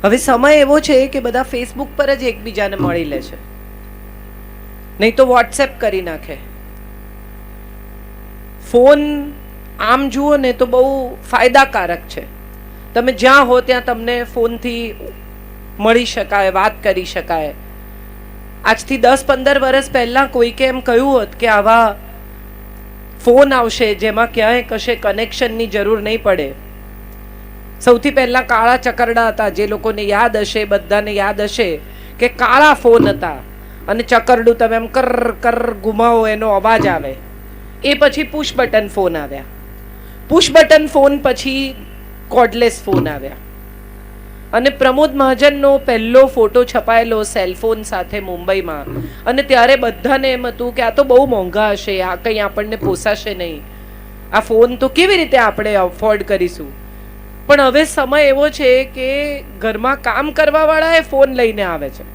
હવે સમય એવો છે કે બધા ફેસબુક પર જ એકબીજાને મળી લે છે, નહીં તો વોટ્સએપ કરી નાખે. ફોન આમ જુઓ ને તો બહુ ફાયદાકારક છે. તમે જ્યાં હો ત્યાં તમને ફોનથી મળી શકાય, વાત કરી શકાય. આજથી 10-15 વર્ષ પહેલા કોઈકે એમ કહ્યું હોત કે આવા ફોન આવશે જેમાં ક્યાંય કશે કનેક્શનની જરૂર નહીં પડે. સૌથી પહેલા કાળા ચકરડા હતા, જે લોકોને યાદ હશે, બધાને યાદ હશે કે કાળા ફોન હતા અને ચકરડું તમે એમ કર કર ઘુમાવો એનો અવાજ આવે. એ પછી પુશ બટન ફોન આવ્યા. પુશ બટન ફોન પછી કોર્ડલેસ ફોન આવ્યા. અને પ્રમોદ મહાજનનો પહેલો ફોટો છપાયેલો સેલફોન સાથે મુંબઈમાં, અને ત્યારે બધાને એમ હતું કે આ તો બહુ મોંઘા હશે, આ કંઈ આપણને પોસાશે નહીં, આ ફોન તો કેવી રીતે આપણે અફોર્ડ કરીશું. પણ હવે સમય એવો છે કે ઘરમાં કામ કરવાવાળા એ ફોન લઈને આવે છે,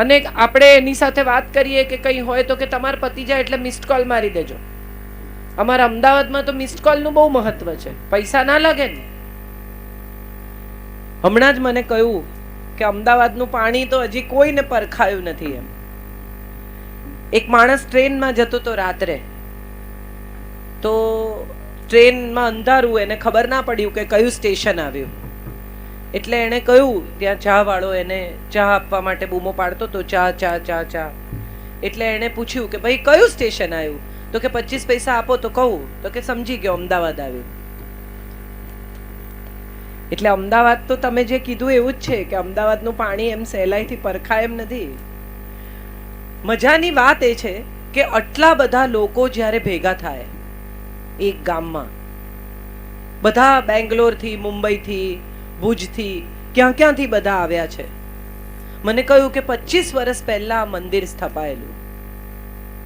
અને આપણે એની સાથે વાત કરીએ કે કંઈ હોય તો કે તમારા પતિ જાય એટલે મિસ્ડ કોલ મારી દેજો. અમારા અમદાવાદમાં તો મિસ્ડ કોલનું બહુ મહત્વ છે, પૈસા ના લાગે ને. હમણાં જ મને કહ્યું કે અમદાવાદનું પાણી તો હજી કોઈને પરખાયું નથી એમ. એક માણસ ટ્રેનમાં જતો તો રાત્રે, તો ટ્રેનમાં અંધારું, એને ખબર ના પડ્યું કે કયું સ્ટેશન આવ્યું. એટલે એણે કહ્યું, ત્યાં ચા વાળો એને ચા આપવા માટે બૂમો પાડતો તો, ચા ચા ચા ચા. એટલે એણે પૂછ્યું કે ભાઈ કયું સ્ટેશન આવ્યું? તો કે 25 પૈસા આપો તો કહું. તો કે સમજી ગયો, અમદાવાદ આવ્યું. એટલે અમદાવાદ તો તમે જે કીધું એવું જ છે કે અમદાવાદનું પાણી એમ સહેલાઈથી પરખાય એમ નથી. મજાની વાત એ છે કે આટલા બધા લોકો જ્યારે ભેગા થાય એક ગામમાં, બધા બેંગ્લોરથી, મુંબઈથી, ભુજથી, ક્યાંથી બધા આવ્યા છે. મને કહ્યું કે 25 વર્ષ પહેલા મંદિર સ્થપાયેલું,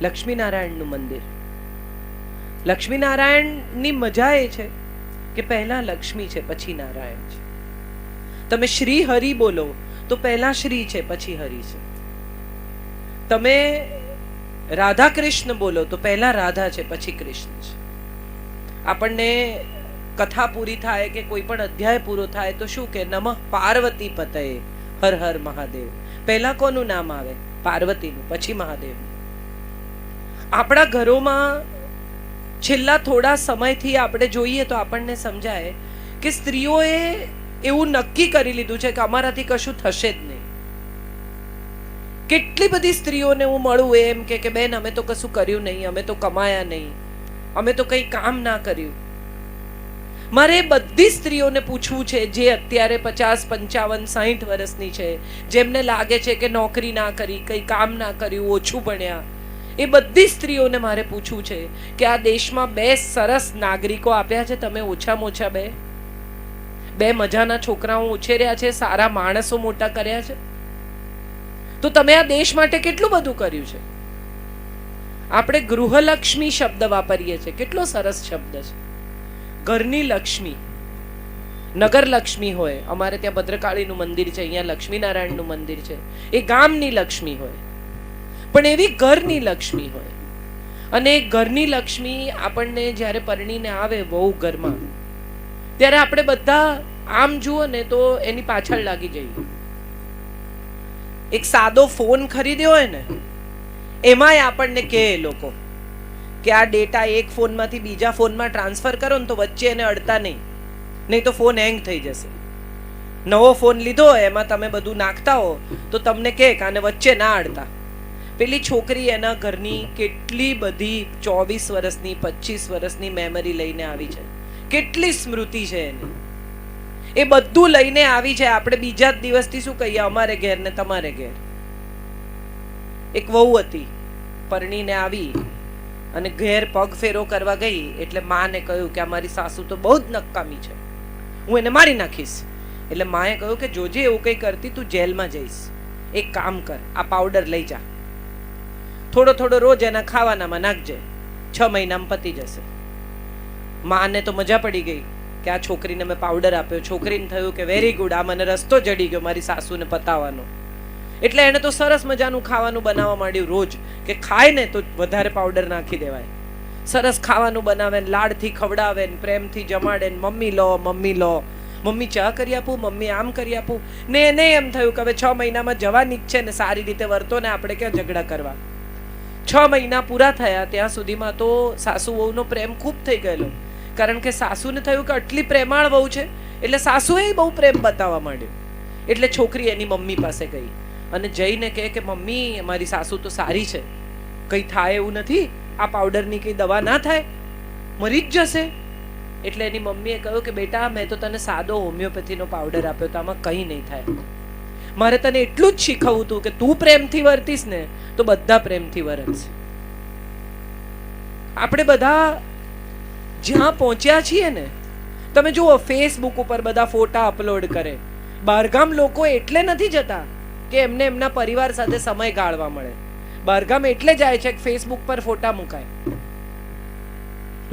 લક્ષ્મીનારાયણનું મંદિર. લક્ષ્મીનારાયણની મજા એ છે કે પહેલા લક્ષ્મી છે પછી નારાયણ છે. તમે શ્રી હરિ બોલો તો પહેલા શ્રી છે પછી હરિ છે. તમે રાધા કૃષ્ણ બોલો તો પહેલા રાધા છે પછી કૃષ્ણ છે. આપણને કથા પૂરી થાય કે કોઈ પણ અધ્યાય પૂરો થાય તો શું કે નમઃ પાર્વતી પતયે હર હર મહાદેવ. પહેલા કોનું નામ આવે? પાર્વતીનું, પછી મહાદેવ. આપણા ઘરોમાં છેલ્લા થોડા સમયથી આપણે જોઈએ તો આપણને સમજાય કે સ્ત્રીઓએ એવું નક્કી કરી લીધું છે કે અમારાથી કશું થશે જ નહીં. કેટલી બધી સ્ત્રીઓને હું મળું એમ કે બેન અમે તો કશું કર્યું નહીં, અમે તો કમાયા નહીં, અમે તો કંઈ કામ ના કર્યું. મારે બધી સ્ત્રીઓને પૂછવું છે જે અત્યારે 50, 55, 60 વર્ષની છે, જેમને લાગે છે કે નોકરી ના કરી, કંઈ કામ ના કર્યું, ઓછું ભણ્યા, એ બધી સ્ત્રીઓને મારે પૂછવું છે કે આ દેશમાં 2 સરસ નાગરિકો આપ્યા છે તમે, ઓછામાં ઓછા 2 મજાના છોકરાઓ ઉછેર્યા છે, સારા માણસો મોટા કર્યા છે, તો તમે આ દેશ માટે કેટલું બધું કર્યું છે. આપણે ગૃહલક્ષ્મી શબ્દ વાપરીએ છીએ, કેટલો સરસ શબ્દ છે. ઘરની લક્ષ્મી, નગર લક્ષ્મી હોય, અમારે ત્યાં ભદ્રકાળીનું મંદિર છે, અહીંયા લક્ષ્મીનારાયણનું મંદિર છે, એ ગામની લક્ષ્મી હોય. પણ એવી ઘરની લક્ષ્મી હોય. અને ઘરની લક્ષ્મી આપણને જ્યારે પરણીને આવે બહુ ઘરમાં, ત્યારે આપણે બધા આમ જુઓ ને તો એની પાછળ લાગી જઈએ. એક સાદો ફોન ખરીદ્યો હોય ને, એમાંય આપણને કહે લોકો કે આ ડેટા એક ફોનમાંથી બીજા ફોનમાં ટ્રાન્સફર કરો ને તો વચ્ચે એને અડતા નહીં તો ફોન હેંગ થઈ જશે. નવો ફોન લીધો હોય એમાં તમે બધું નાખતા હો તો તમને કહે કે આને વચ્ચે ના અડતા. પેલી છોકરી એના ઘરની કેટલી બધી 24 વર્ષની 25 વર્ષની મેમરી લઈને આવી છે, કેટલી સ્મૃતિ છે એની, એ બધું લઈને આવી છે. આપણે બીજા જ દિવસથી શું કહીએ, અમારે ઘેર ને તમારે ઘેર. એક વહુ હતી, પરણીને આવી અને ઘેર પગ ફેરો કરવા ગઈ એટલે માને કહ્યું કે અમારી સાસુ તો બહુ જ નકામી છે, હું એને મારી નાખીશ. એટલે માએ કહ્યું કે જોજે એવું કંઈ કરતી તું જેલમાં જઈશ, એક કામ કર, આ પાવડર લઈ જા, થોડો થોડો રોજ એના ખાવાનામાં નાખજે, 6 મહિનામાં પતી જશે. માને તો મજા પડી ગઈ કે આ છોકરીને મેં પાવડર આપ્યો. છોકરીને થયું કે વેરી ગુડ, આ મને રસ્તો જડી ગયો મારી સાસુને પતાવવાનો. એટલે એને તો સરસ મજાનું ખાવાનું બનાવવા માંડ્યું રોજ, કે ખાય ને તો વધારે પાવડર નાખી દેવાય. સરસ ખાવાનું બનાવે, લાડથી ખવડાવે, પ્રેમથી જમાડે, મમ્મી લો મમ્મી લો. મમ્મી ચા કરી આપું, મમ્મી આમ કરી આપું. ને એને એમ થયું કે હવે 6 મહિનામાં જવાની જ છે ને, સારી રીતે વર્તો ને આપણે ક્યાં ઝઘડા કરવા. 6 મહિના પૂરા થયા ત્યાં સુધીમાં તો સાસુ વહુનો પ્રેમ ખૂબ થઈ ગયેલો. કારણ કે સાસુને થયું કે આટલી પ્રેમાળ વહુ છે, એટલે સાસુએ બહુ પ્રેમ બતાવવા માંડ્યો. એટલે છોકરી એની મમ્મી પાસે ગઈ અને જઈને કહે કે મમ્મી, અમારી સાસુ તો સારી છે, કંઈ થાય એવું નથી, આ પાવડરની કંઈ દવા ના થાય, મરી જ જશે. એટલે એની મમ્મીએ કહ્યું કે બેટા, મેં તો તને સાદો હોમિયોપેથીનો પાવડર આપ્યો તો આમાં કંઈ નહીં થાય. મારે તને એટલું જ શીખવવું હતું કે તું પ્રેમથી વર્તીશ ને તો બધા પ્રેમથી વર્તશે. આપણે બધા જ્યાં પહોંચ્યા છીએ ને, તમે જુઓ ફેસબુક ઉપર બધા ફોટા અપલોડ કરે. બહારગામ લોકો એટલે નથી જતા કે એમને એમના પરિવાર સાથે સમય ગાળવા મળે. બહારગામ એટલે જાય છે કે ફેસબુક પર ફોટા મુકાય.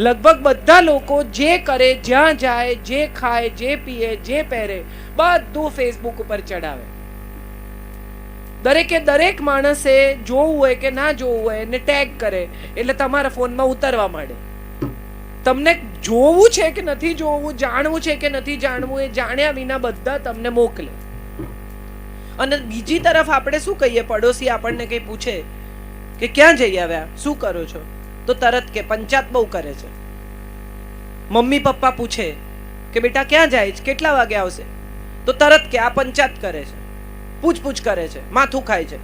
લગભગ બધા લોકો જે કરે, જ્યાં જાય, જે ખાય, જે પીએ, જે પહેરે, બધું ફેસબુક ઉપર ચડાવે. દરેકે દરેક માણસે જોવું હોય કે ના જોવું હોય એને ટેગ કરે એટલે તમારા ફોનમાં ઉતરવા માંડે. તમને જોવું છે કે નથી જોવું, જાણવું છે કે નથી જાણવું, એ જાણ્યા વિના બધા તમને મોકલે. અને બીજી તરફ આપણે શું કહીએ, પડોશી આપણને કંઈ પૂછે કે ક્યાં જઈ આવ્યા, શું કરો છો, તો તરત કે પંચાયત બહુ કરે છે. મમ્મી પપ્પા પૂછે કે બેટા ક્યાં જાય છે, કેટલા વાગે આવશે, તો તરત કે આ પંચાયત કરે છે, પૂછપૂછ કરે છે, માથું ખાય છે.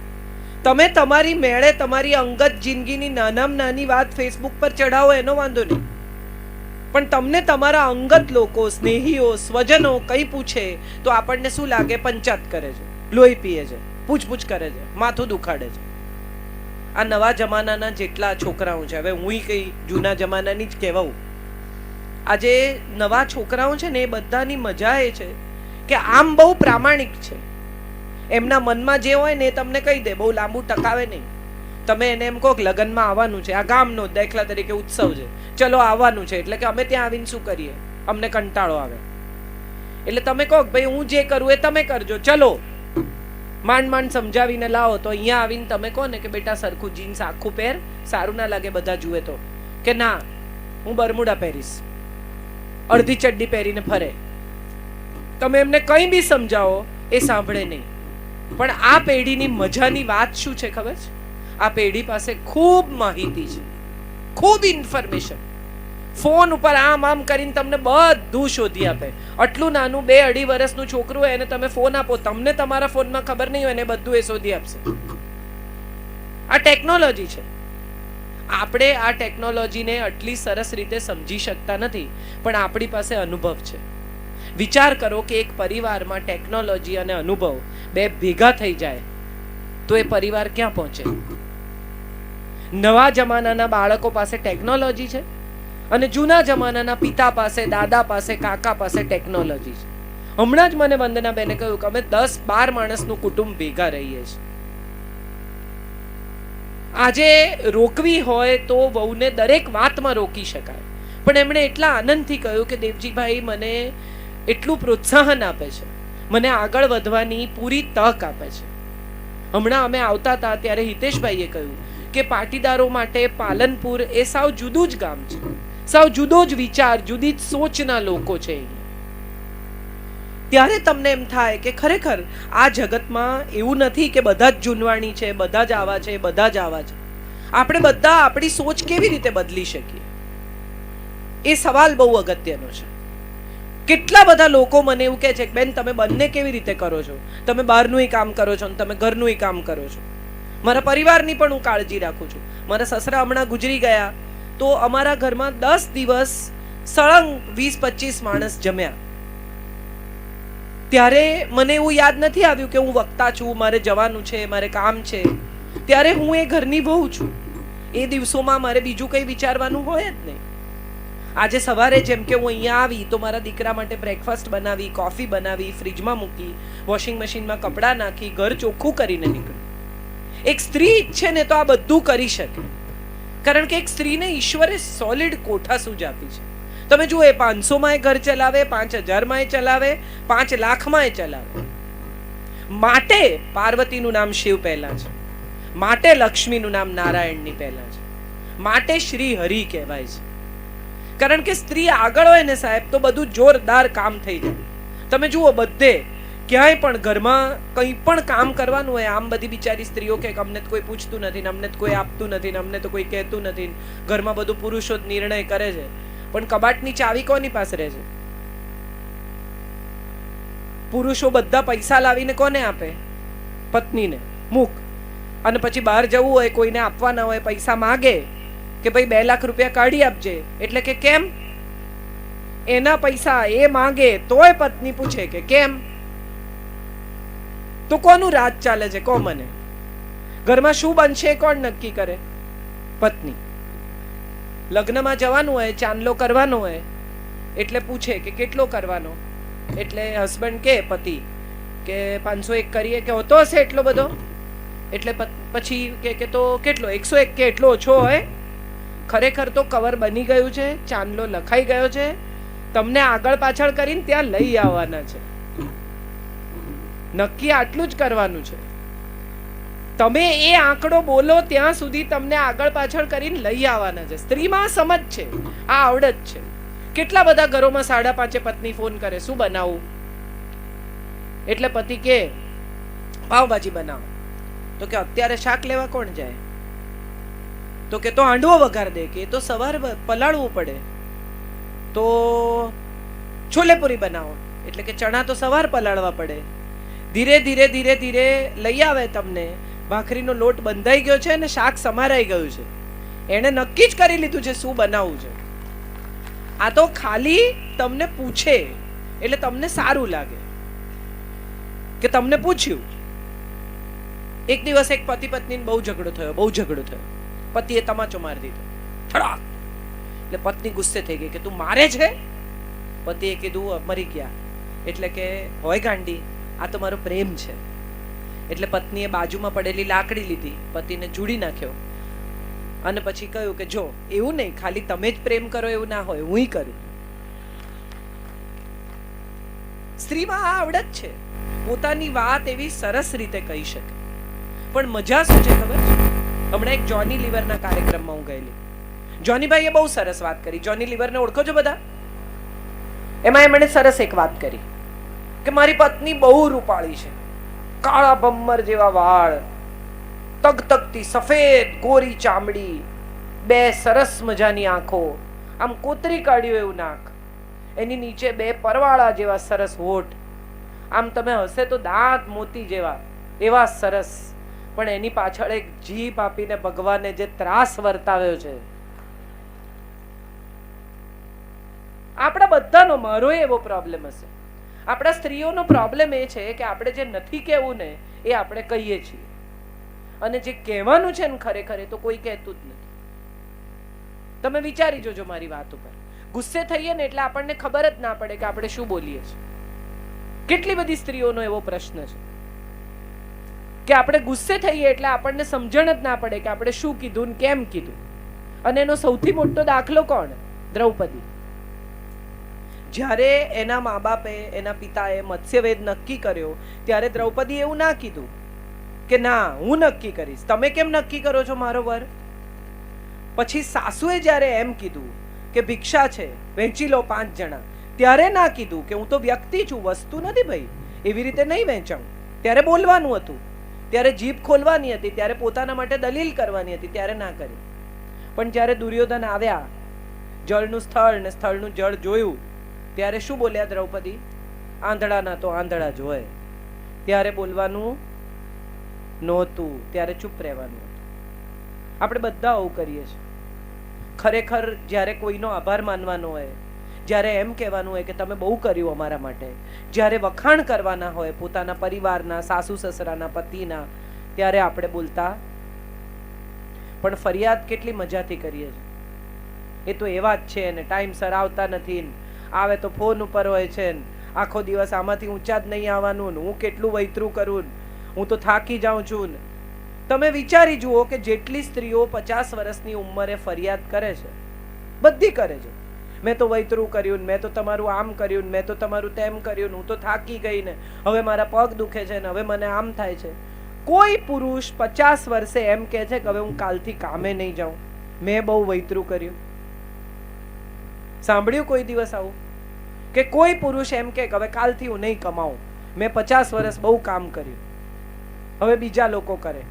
તમે તમારી મેળે તમારી અંગત જિંદગીની નાનામાં નાની વાત ફેસબુક પર ચડાવો એનો વાંધો નહીં, પણ તમને તમારા અંગત લોકો, સ્નેહીઓ, સ્વજનો કંઈ પૂછે તો આપણને શું લાગે, પંચાયત કરે છે, લોહી પીએ છે, પૂછપૂછ કરે છે, માથું દુખાડે છે. આ નવા જમાનાના જેટલા છોકરાઓ છે, હવે હું કંઈ જૂના જમાનાની જ કહેવાઉં, આજે નવા છોકરાઓ છે ને એ બધાની મજા એ છે કે આમ બહુ પ્રામાણિક છે. એમના મનમાં જે હોય ને એ તમને કહી દે, બહુ લાંબુ ટકાવે નહીં. તમે એને એમ કહો કે લગ્નમાં આવવાનું છે, આ ગામનો દાખલા તરીકે ઉત્સવ છે, ચલો આવવાનું છે, એટલે કે અમે ત્યાં આવીને શું કરીએ, અમને કંટાળો આવે. એટલે તમે કહો કે ભાઈ હું જે કરું એ તમે કરજો, ચલો માંડ માંડ સમજાવીને લાવો. તો અહીંયા આવીને તમે કહો ને કે બેટા સરખું જીન્સ આખું પહેર, સારું ના લાગે બધા જુએ તો, કે ના હું બરમુડા પહેરીશ, અડધી ચડ્ડી પહેરીને ફરે. તમે એમને કંઈ બી સમજાવો એ સાંભળે નહીં. પણ આ પેઢીની મજાની વાત શું છે ખબર છે? આ પેઢી પાસે ખૂબ માહિતી છે, ખૂબ ઇન્ફોર્મેશન. ફોન ઉપર આમ આમ કરીને તમને બધું શોધી આપે. આટલું નાનું 2-2.5 વર્ષનું છોકરું હોય એને તમે ફોન આપો, તમને તમારા ફોનમાં ખબર નહીં હોય એને બધું એ શોધી આપશે. આ ટેકનોલોજી છે. આપણે આ ટેકનોલોજીને આટલી સરસ રીતે સમજી શકતા નથી, પણ આપણી પાસે અનુભવ છે. વિચાર કરો કે એક પરિવારમાં ટેકનોલોજી અને અનુભવ બે ભેગા થઈ જાય તો એ પરિવાર ક્યાં પહોંચે? નવા જમાનાના બાળકો પાસે ટેકનોલોજી છે અને જૂના જમાનાના પિતા પાસે, દાદા પાસે, કાકા પાસે ટેકનોલોજી છે. હમણાં જ મને વંદનાબેને કહ્યું કે અમે 10-12 માણસનું કુટુંબ ભેગા રહીએ છીએ. આજે રોકવી હોય તો વહુને દરેક વાતમાં રોકી શકાય, પણ એમણે એટલા આનંદથી કહ્યું કે દેવજીભાઈ મને એટલું પ્રોત્સાહન આપે છે, મને આગળ વધવાની પૂરી તક આપે છે. હમણાં અમે આવતા હતા ત્યારે હિતેશભાઈએ કહ્યું કે પાટીદારો માટે પાલનપુર એ સાવ જુદું જ ગામ છે, સાવ જુદો જ વિચાર, જુદી જ સોચના લોકો છે. ત્યારે તમને એમ થાય કે ખરેખર આ જગતમાં એવું નથી કે બધા જ જૂનવાણી છે, બધા જ આવા છે, બધા જ આવા છે. આપણે બધા આપણી સોચ કેવી રીતે બદલી શકીએ એ સવાલ બહુ અગત્યનો છે. કેટલા બધા લોકો મને એવું કહે છે કે બેન તમે બંને કેવી રીતે કરો છો, તમે બહારનું કામ કરો છો અને તમે ઘરનું કામ કરો છો. મારા પરિવારની પણ હું કાળજી રાખું છું. મારા સસરા હમણાં ગુજરી ગયા તો અમારા ઘરમાં 10 દિવસ સળંગ 20-25 માણસ જમ્યા. ત્યારે મને એવું યાદ નથી આવ્યું કે હું વક્તા છું, મારે જવાનું છે, મારે કામ છે. ત્યારે હું એ ઘરની વહુ છું. એ દિવસોમાં મારે બીજું કંઈ વિચારવાનું હોય જ નહીં. આજે સવારે જેમ કે હું અહીંયા આવી તો મારા દીકરા માટે બ્રેકફાસ્ટ બનાવી, કોફી બનાવી, ફ્રીજમાં મૂકી, વોશિંગ મશીનમાં કપડાં નાખી, ઘર ચોખ્ખું કરીને નીકળી. એક સ્ત્રી ઈચ્છે ને તો આ બધું કરી શકે, કારણ કે એક સ્ત્રીને ઈશ્વરે સોલિડ કોઠા સૂજ આપી છે. તમે જુઓ, એ 500માં ઘર ચલાવે, 5000માં ચલાવે, 5 લાખમાં ચલાવે. માટે પાર્વતીનું નામ શિવ પહેલા છે, માટે લક્ષ્મીનું નામ નારાયણની પહેલા છે, માટે શ્રી હરિ કહેવાય છે. કારણ કે સ્ત્રી આગળ હોય ને સાહેબ તો બધું જોરદાર કામ થઈ જાય. તમે જુઓ બધે ક્યાંય પણ ઘરમાં કંઈ પણ કામ કરવાનું હોય, આમ બધી બિચારી સ્ત્રીઓ કે અમને તો કોઈ પૂછતું નથી ને અમને તો કોઈ આપતું નથી ને અમને તો કોઈ કહેતું નથી, ઘરમાં બધું પુરુષો જ નિર્ણય કરે છે. પણ કબાટની ચાવી કોની પાસે રહે છે? પુરુષો બધા પૈસા લાવીને કોને આપે? પત્નીને. મૂક. અને પછી બહાર જવું હોય, કોઈને આપવાના હોય, પૈસા માગે કે ભાઈ 2 લાખ રૂપિયા કાઢી આપજે, એટલે કે કેમ? એના પૈસા એ માંગે તોય પત્ની પૂછે કે કેમ? તો કોનું રાજ ચાલે છે? કો મને. ઘરમાં શું બનશે કોણ નક્કી કરે? પત્ની. લગ્નમાં જવાનું હોય, ચાંદલો કરવાનો હોય એટલે પૂછે કે કેટલો કરવાનો? એટલે હસબન્ડ કે પતિ કે 501 કરીએ, કે હોતો હશે એટલો બધો? એટલે પછી કે તો કેટલો? 101 કે એટલો ઓછો હોય? ખરેખર તો કવર બની ગયું છે, ચાંદલો લખાઈ ગયો છે, તમને આગળ પાછળ કરીને ત્યાં લઈ આવવાના છે. નક્કી આટલું જ કરવાનું છે. તમે એ આંકડો બોલો ત્યાં સુધી તમને આગળ પાછળ કરીને લઈ આવવાના છે. સ્ત્રીમાં સમજ છે, આ આવડત છે. કેટલા બધા ઘરોમાં 5:30 પત્ની ફોન કરે, શું બનાવું? એટલે પતિ કે પાવભાજી બનાવો. તો કે અત્યારે શાક લેવા કોણ જાય? તો કે તો હાંડવો વઘાર દે. કે તો સવાર પલાળવું પડે. તો છોલેપુરી બનાવો. એટલે કે ચણા તો સવાર પલાળવા પડે. ધીરે ધીરે ધીરે ધીરે લઈ આવે તમને. ભાખરીનો લોટ બંધાઈ ગયો છે અને શાક સમારાઈ ગયું છે. એણે નક્કી જ કરી લીધું છે શું બનાવવું છે. આ તો ખાલી તમને પૂછે એટલે તમને સારું લાગે કે તમને પૂછ્યું. એક દિવસ એક પતિ પત્નીને બહુ ઝઘડો થયો. પતિએ તમાચો મારી દીધો, થડાક. એટલે પત્ની ગુસ્સે થઈ ગઈ કે તું મારે છે? પતિએ કીધું મરી ગયા. એટલે કે હોય ગાંડી, આ તો મારો પ્રેમ છે. એટલે પત્નીએ બાજુમાં પડેલી લાકડી લીધી, પતિને જુડી નાખ્યો અને પછી કહ્યું કે જો એવું નહીં, ખાલી તમે જ પ્રેમ કરો એવું ના હોય, હુંય કરું. સ્ત્રીમાં આ આવડત છે, પોતાની વાત એવી સરસ રીતે કહી શકે. પણ મજા શું છે ખબર છે? હમણાં એક જોની લીવરના કાર્યક્રમમાં હું ગયેલી. જોનીભાઈએ બહુ સરસ વાત કરી. જોની લીવરને ઓળખો છો બધા? એમાં એમણે સરસ એક વાત કરી કે મારી પત્ની બહુ રૂપાળી છે, કાળા ભમ્મર જેવા વાળ, તગતગતી સફેદ ગોરી ચામડી, 2 સરસ મજાની આંખો, આમ કોતરી કાઢ્યું એવું નાક, એની નીચે 2 પરવાળા જેવા સરસ હોઠ, આમ તમે હશે તો દાંત મોતી જેવા, એવા સરસ. પણ એની પાછળ એક જીભ આપીને ભગવાને જે ત્રાસ વર્તાવ્યો છે. આપણા બધાનો, મારો એવો પ્રોબ્લેમ હશે. આપણા સ્ત્રીઓનો પ્રોબ્લેમ એ છે કે આપણે જે નથી કહેવું ને એ આપણે કહીએ છીએ, અને જે કહેવાનું છે ને ખરેખર એ તો કોઈ કહેતું જ નથી. તમે વિચારી જોજો મારી વાત ઉપર. ગુસ્સે થઈએ ને એટલે આપણને ખબર જ ના પડે કે આપણે શું બોલીએ છીએ. કેટલી બધી સ્ત્રીઓનો એવો પ્રશ્ન છે કે આપણે ગુસ્સે થઈએ એટલે આપણને સમજણ જ ના પડે કે આપણે શું કીધું ને કેમ કીધું. અને એનો સૌથી મોટો દાખલો કોણ? દ્રૌપદી. જ્યારે એના મા બાપે, એના પિતાએ મત્સ્યવેદ નક્કી કર્યો ત્યારે દ્રૌપદી એવું ના કીધું કે ના હું નક્કી કરીશ, તમે કેમ નક્કી કરો છો મારો વર? પછી સાસુએ જ્યારે એમ કીધું કે ભિક્ષા છે વહેંચી લો 5 જણા, ત્યારે ના કીધું કે હું તો વ્યક્તિ છું, વસ્તુ નથી ભાઈ, એવી રીતે નહીં વહેંચાવું. ત્યારે બોલવાનું હતું, ત્યારે જીભ ખોલવાની હતી, ત્યારે પોતાના માટે દલીલ કરવાની હતી, ત્યારે ના કરી. પણ જ્યારે દુર્યોધન આવ્યા, જળનું સ્થળ ને સ્થળનું જળ જોયું, ત્યારે શું બોલ્યા દ્રૌપદી? આંધળાના તો આંધળા જોય. ત્યારે બોલવાનું નહોતું, ત્યારે ચૂપ રહેવાનું હતું. આપણે બધા આવું કરીએ છીએ. ખરેખર જ્યારે કોઈનો આભાર માનવાનો હોય, જ્યારે એમ કહેવાનું હોય કે તમે બહુ કર્યું અમારા માટે, જ્યારે વખાણ કરવાના હોય પોતાના પરિવારના, સાસુ સસરાના, પતિના, ત્યારે આપણે બોલતા. પણ ફરિયાદ કેટલી મજાથી કરીએ છીએ. એ તો એવા જ છે ને, ટાઈમસર આવતા નથી, આવે તો ફોન ઉપર હોય છે, આખો દિવસ આમાંથી ઊંચા જ નહીં આવવાનું, હું કેટલું વૈતરું કરું, હું તો થાકી જાઉં છું. તમે વિચારી જુઓ કે જેટલી સ્ત્રીઓ 50 વર્ષની ઉંમરે ફરિયાદ કરે છે, બધી કરે છે, મેં તો વૈતરું કર્યું, મેં તો તમારું આમ કર્યું, મેં તો તમારું તેમ કર્યું, હું તો થાકી ગઈ ને, હવે મારા પગ દુખે છે ને, હવે મને આમ થાય છે. કોઈ પુરુષ 50 વર્ષે એમ કહે છે કે હવે હું કાલથી કામે નહીં જાઉં, મેં બહુ વૈતરું કર્યું? સાંભળ્યું કોઈ દિવસ આવું કે કોઈ પુરુષ એમ કે હવે કાલથી હું નહીં કમાઉં, મેં 50 વર્ષ બહુ કામ કર્યું, હવે બીજા લોકો કરે.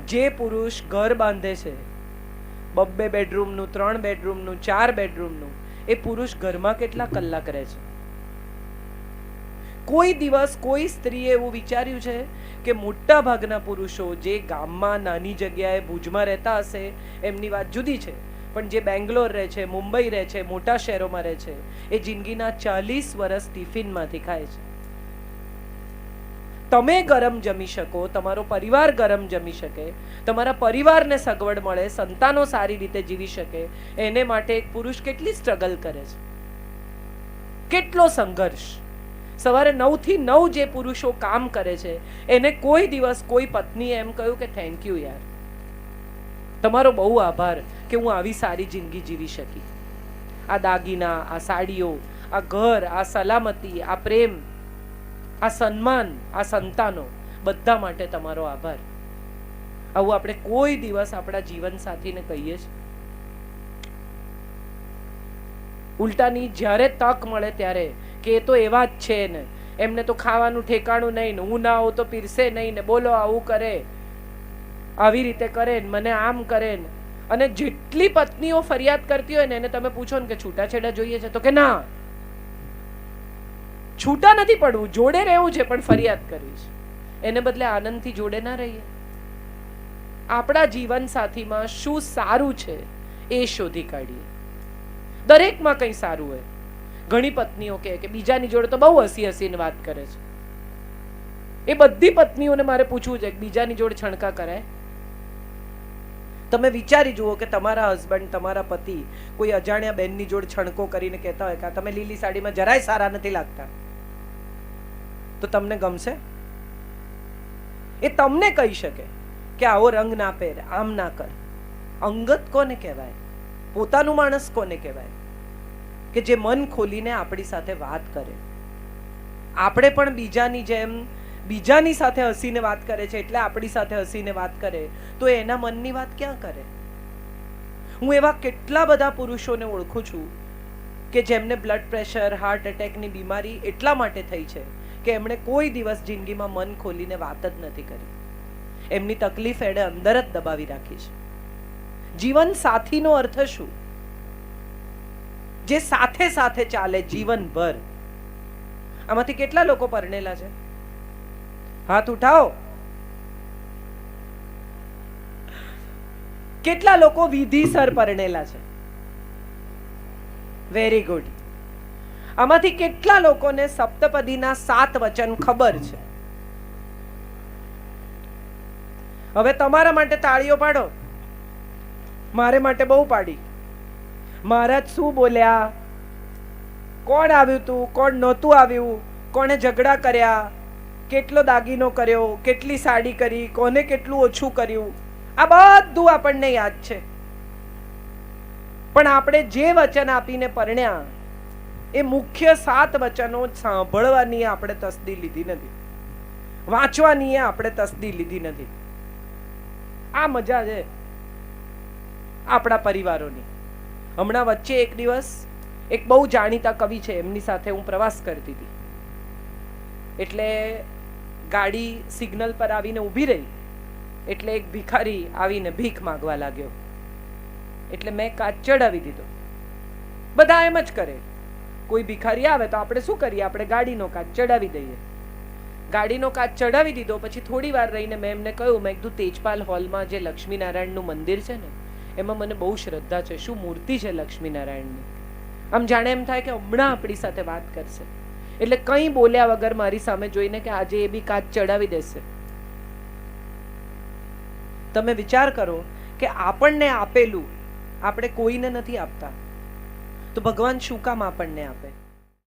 જે પુરુષ ઘર બાંધે છે 2 બેડરૂમનું, 3 બેડરૂમનું, 4 બેડરૂમનું, એ પુરુષ ઘરમાં કેટલા કલાક રહે છે? કોઈ દિવસ કોઈ સ્ત્રીએ એવું વિચાર્યું છે કે મોટા ભાગના પુરુષો જે ગામમાં નાની જગ્યાએ ભુજમાં રહેતા હશે એમની વાત જુદી છે, પણ જે બેંગ્લોર રહે છે, મુંબઈ રહે છે, મોટા શહેરોમાં રહે છે, એ જિંદગીના 40 વર્ષ ટિફિનમાંથી ખાય છે. તમે ગરમ જમી શકો, તમારો પરિવાર ગરમ જમી શકે, તમારા પરિવારને સગવડ મળે, સંતાનો સારી રીતે જીવી શકે, એને માટે એક પુરુષ કેટલી સ્ટ્રગલ કરે છે, કેટલો સંઘર્ષ. સવારે 9 થી 9 જે પુરુષો કામ કરે છે એને કોઈ દિવસ કોઈ પત્નીએ એમ કહ્યું કે થેન્ક યુ યાર, તમારો બહુ આભાર કે હું આવી સારી જિંદગી જીવી શકી. આ દાગીના, આ સાડીઓ, આ ઘર, આ સલામતી, આ પ્રેમ, આ સન્માન, આ સંતાનો, બધા માટે તમારો આભાર. આવું આપણે કોઈ દિવસ આપણા જીવન સાથીને કહીએ છીએ? ઉલટાની જ્યારે તક મળે ત્યારે કે એ તો એવા જ છે ને, એમને તો ખાવાનું ઠેકાણું નહીં ને, હું ના આવું તો પીરસે નહીં ને, બોલો આવું કરે, આવી રીતે કરે ને, મને આમ કરે ને. અને જેટલી પત્નીઓ ફરિયાદ કરતી હોય ને એને તમે પૂછો ને કે છૂટાછેડા જોઈએ છે, તો કે ના, છૂટા નથી પડવું, જોડે રહેવું છે પણ ફરિયાદ કરવી છે. એને બદલે આનંદથી જોડે ના રહીએ. આપણા જીવન સાથીમાં શું સારું છે એ શોધી કાઢીએ. દરેકમાં કંઈ સારું હોય. ઘણી પત્નીઓ કે બીજાની જોડે તો બહુ હસી હસીને વાત કરે છે. એ બધી પત્નીઓને મારે પૂછવું છે કે બીજાની જોડે છણકા કરાય? તમે વિચારી જુઓ કે તમારા હસબન્ડ, તમારા પતિ કોઈ અજાણ્યા બેનની જોડે છણકો કરીને કહેતા હોય કે તમે લીલી સાડીમાં જરાય સારા નથી લાગતા, તો તમને ગમશે? એ તમને કહી શકે કે આવો રંગ ના પહેર, આમ ના કર. અંગત કોને કહેવાય? પોતાનું માણસ કોને કહેવાય? કે જે મન ખોલીને આપણી સાથે વાત કરે. આપણે પણ બીજાની જેમ બીજાની સાથે હસીને વાત કરે છે એટલે આપણી સાથે હસીને વાત કરે, તો એના મનની વાત ક્યાં કરે? હું એવા કેટલા બધા પુરુષોને ઓળખું છું કે જેમને બ્લડ પ્રેશર, હાર્ટ એટેકની બીમારી એટલા માટે થઈ છે કે એમણે કોઈ દિવસ જિંદગીમાં મન ખોલીને વાત જ નથી કરી. એમની તકલીફ એણે અંદર જ દબાવી રાખી છે. જીવન સાથીનો અર્થ શું? જે સાથે સાથે ચાલે જીવનભર. આમાંથી કેટલા લોકો પરણેલા છે? હાથ ઉઠાવો. કેટલા લોકો વિધિસર પરણેલા છે? Very good. આમાંથી કેટલા લોકોને સપ્તપદીના 7 વચન ખબર છે? હવે તમારા માટે તાળીઓ પાડો. મારે માટે બહુ પાડી. મહારાજ શું બોલ્યા, કોણ આવ્યું તું, કોણ નહોતું આવ્યું, કોણે ઝઘડા કર્યા, કેટલો દાગીનો કર્યો, કેટલી સાડી કરી, કોને કેટલું ઓછું કર્યું, આ બધું આપણને યાદ છે. પણ આપણે જે વચન આપીને પરણ્યા એ મુખ્ય 7 વચનો સાંભળવાની આપણે તસ્દી લીધી નથી, વાંચવાની આપણે તસ્દી લીધી નથી. આ મજા છે આપણા પરિવારોની. હમણાં વચ્ચે એક દિવસ એક બહુ જાણીતા કવિ છે, એમની સાથે હું પ્રવાસ કરતી હતી. એટલે ગાડી સિગ્નલ પર આવીને ઊભી રહી એટલે એક ભિખારી આવીને ભીખ માંગવા લાગ્યો. એટલે મેં કાચ ચડાવી દીધો. બધા એમ જ કરે, કોઈ ભિખારી આવે તો આપણે શું કરીએ, આપણે ગાડીનો કાચ ચડાવી દઈએ. ગાડીનો કાચ ચડાવી દીધો. પછી થોડી વાર રહીને મેં એમને કહ્યું, મેં કીધું તેજપાલ હોલમાં જે લક્ષ્મીનારાયણનું મંદિર છે ને એમાં મને બહુ શ્રદ્ધા છે, શું મૂર્તિ છે લક્ષ્મીનારાયણની. આમ જાણે એમ થાય કે હમણાં આપણી સાથે વાત કરશે. એટલે કંઈ બોલ્યા વગર મારી સામે જોઈને કે આજે એ બી કાચ ચડાવી દેશે. તમે વિચાર કરો કે આપણને આપેલું આપણે કોઈને નથી આપતા, તો ભગવાન શું કામ આપણને આપે?